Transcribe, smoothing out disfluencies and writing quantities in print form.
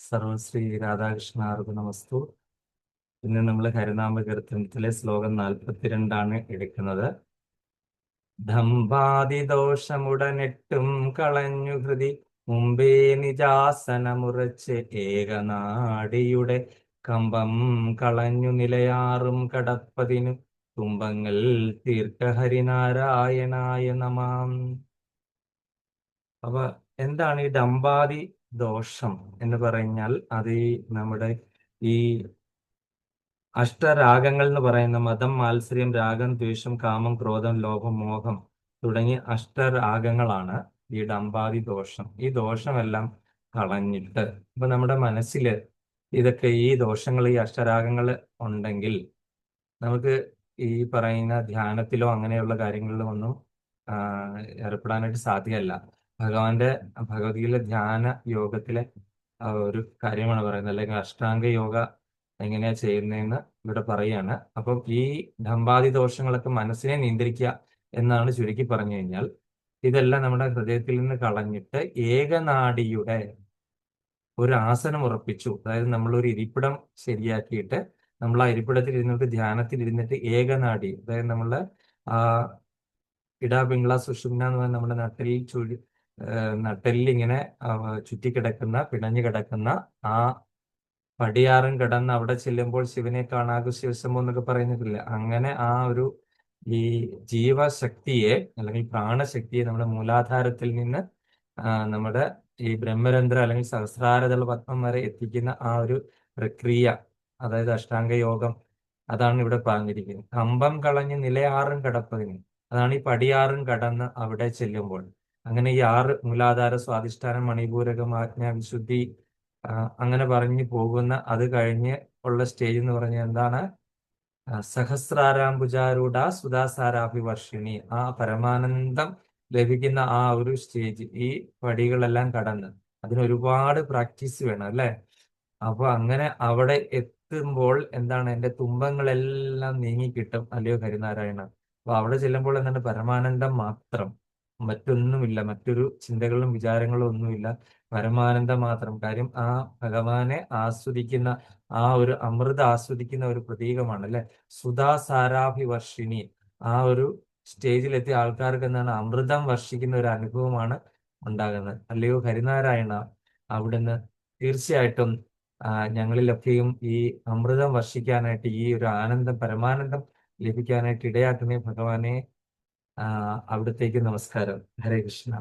സർവശ്രീ രാധാകൃഷ്ണാർപ്പണമസ്തു. ഇന്ന് നമ്മൾ ഹരിനാമ കീർത്തനത്തിലെ ശ്ലോകം 42 എടുക്കുന്നത്. ദമ്പാതിദോഷമുടനെട്ടും കളഞ്ഞു ഹൃതി മുമ്പേ നിജാസനമുറച്ച് ഏകനാടിയുടെ കമ്പം കളഞ്ഞു നിലയാറും കടപ്പതിനു തുമ്പങ്ങൾ തീർക്ക ഹരിനാരായണായ നമാം. അപ്പൊ എന്താണ് ഈ ദമ്പാതി ദോഷം എന്ന് പറഞ്ഞാൽ? അത് നമ്മുടെ ഈ അഷ്ടരാഗങ്ങൾ എന്ന് പറയുന്ന മതം, മാത്സര്യം, രാഗം, ദ്വേഷം, കാമം, ക്രോധം, ലോഭം, മോഹം തുടങ്ങിയ അഷ്ടരാഗങ്ങളാണ് ഈ ഡംബാതി ദോഷം. ഈ ദോഷമെല്ലാം കളഞ്ഞിട്ട് ഇപ്പൊ നമ്മുടെ മനസ്സിൽ ഇതൊക്കെ ഈ ദോഷങ്ങൾ, ഈ അഷ്ടരാഗങ്ങൾ ഉണ്ടെങ്കിൽ നമുക്ക് ഈ പറയുന്ന ധ്യാനത്തിലോ അങ്ങനെയുള്ള കാര്യങ്ങളിലോ ഒന്നും ഏർപ്പെടാനായിട്ട് സാധ്യമല്ല. ഭഗവത്ഗീതയിലെ ധ്യാന യോഗത്തിലെ ഒരു കാര്യമാണ് പറയുന്നത്, അല്ലെങ്കിൽ അഷ്ടാംഗ യോഗ എങ്ങനെയാ ചെയ്യുന്നതെന്ന് ഇവിടെ പറയാണ്. അപ്പം ഈ ഡംബാതി ദോഷങ്ങളൊക്കെ മനസ്സിനെ നിയന്ത്രിക്കുക എന്നാണ് ചുരുക്കി പറഞ്ഞു കഴിഞ്ഞാൽ. ഇതെല്ലാം നമ്മുടെ ഹൃദയത്തിൽ നിന്ന് കളഞ്ഞിട്ട് ഏകനാടിയുടെ ഒരു ആസനം ഉറപ്പിച്ചു. അതായത് നമ്മളൊരു ഇരിപ്പിടം ശരിയാക്കിയിട്ട് നമ്മൾ ആ ഇരിപ്പിടത്തിൽ ഇരുന്നിട്ട് ധ്യാനത്തിൽ ഇരുന്നിട്ട് ഏകനാടി, അതായത് നമ്മള് ആ ഇടാ പിങ്കള സുഷുമ്ന എന്ന് പറഞ്ഞ നമ്മുടെ നട്ടെല്ലിൽ ഇങ്ങനെ ചുറ്റിക്കിടക്കുന്ന, പിണഞ്ഞു കിടക്കുന്ന ആ പടിയാറും കിടന്ന് അവിടെ ചെല്ലുമ്പോൾ ശിവനെ കാണാകു ശിവശംഭു എന്നൊക്കെ പറയുന്നില്ല. അങ്ങനെ ആ ഒരു ഈ ജീവശക്തിയെ അല്ലെങ്കിൽ പ്രാണശക്തിയെ നമ്മുടെ മൂലാധാരത്തിൽ നിന്ന് നമ്മുടെ ഈ ബ്രഹ്മരന്ധ്ര അല്ലെങ്കിൽ സഹസ്രാരതല പത്മം വരെ എത്തിക്കുന്ന ആ ഒരു പ്രക്രിയ, അതായത് അഷ്ടാംഗ യോഗം, അതാണ് ഇവിടെ പറഞ്ഞിരിക്കുന്നത്. കമ്പം കളഞ്ഞ് നിലയാറും കടപ്പതിന്, അതാണ് ഈ പടിയാറും കടന്ന് അവിടെ ചെല്ലുമ്പോൾ. അങ്ങനെ ഈ 6 മൂലാധാര, സ്വാധിഷ്ഠാനം, മണിപൂരകം, ആജ്ഞ, വിശുദ്ധി, അങ്ങനെ പറഞ്ഞു പോകുന്ന, അത് കഴിഞ്ഞ് ഉള്ള സ്റ്റേജ് എന്ന് പറഞ്ഞാൽ എന്താണ്? സഹസ്രാരാംബുജാരൂഢ സുധാസാരാഭിവർഷിണി, ആ പരമാനന്ദം ലഭിക്കുന്ന ആ ഒരു സ്റ്റേജ്. ഈ പടികളെല്ലാം കടന്ന് അതിനൊരുപാട് പ്രാക്ടീസ് വേണം, അല്ലെ? അപ്പൊ അങ്ങനെ അവിടെ എത്തുമ്പോൾ എന്താണ്? എന്റെ തുമ്പങ്ങളെല്ലാം നീങ്ങിക്കിട്ടും, അല്ലയോ ഹരിനാരായണ. അപ്പൊ അവിടെ ചെല്ലുമ്പോൾ എന്താണ്? പരമാനന്ദം മാത്രം, മറ്റൊന്നുമില്ല, മറ്റൊരു ചിന്തകളും വിചാരങ്ങളും ഒന്നുമില്ല, പരമാനന്ദം മാത്രം. കാര്യം ആ ഭഗവാനെ ആസ്വദിക്കുന്ന, ആ ഒരു അമൃത ആസ്വദിക്കുന്ന ഒരു പ്രതീകമാണ്, അല്ലെ? സുധാസാരാഭിവർഷിണി, ആ ഒരു സ്റ്റേജിലെത്തിയ ആൾക്കാർക്ക് എന്താണ്? അമൃതം വർഷിക്കുന്ന ഒരു അനുഭവമാണ് ഉണ്ടാകുന്നത്, അല്ലയോ ഹരിനാരായണ. അവിടുന്ന് തീർച്ചയായിട്ടും ഞങ്ങളിലൊക്കെയും ഈ അമൃതം വർഷിക്കാനായിട്ട്, ഈ ഒരു ആനന്ദം, പരമാനന്ദം ലഭിക്കാനായിട്ട് ഇടയാക്കണേ ഭഗവാനെ. അവിടത്തേക്ക് നമസ്കാരം. ഹരേ കൃഷ്ണ.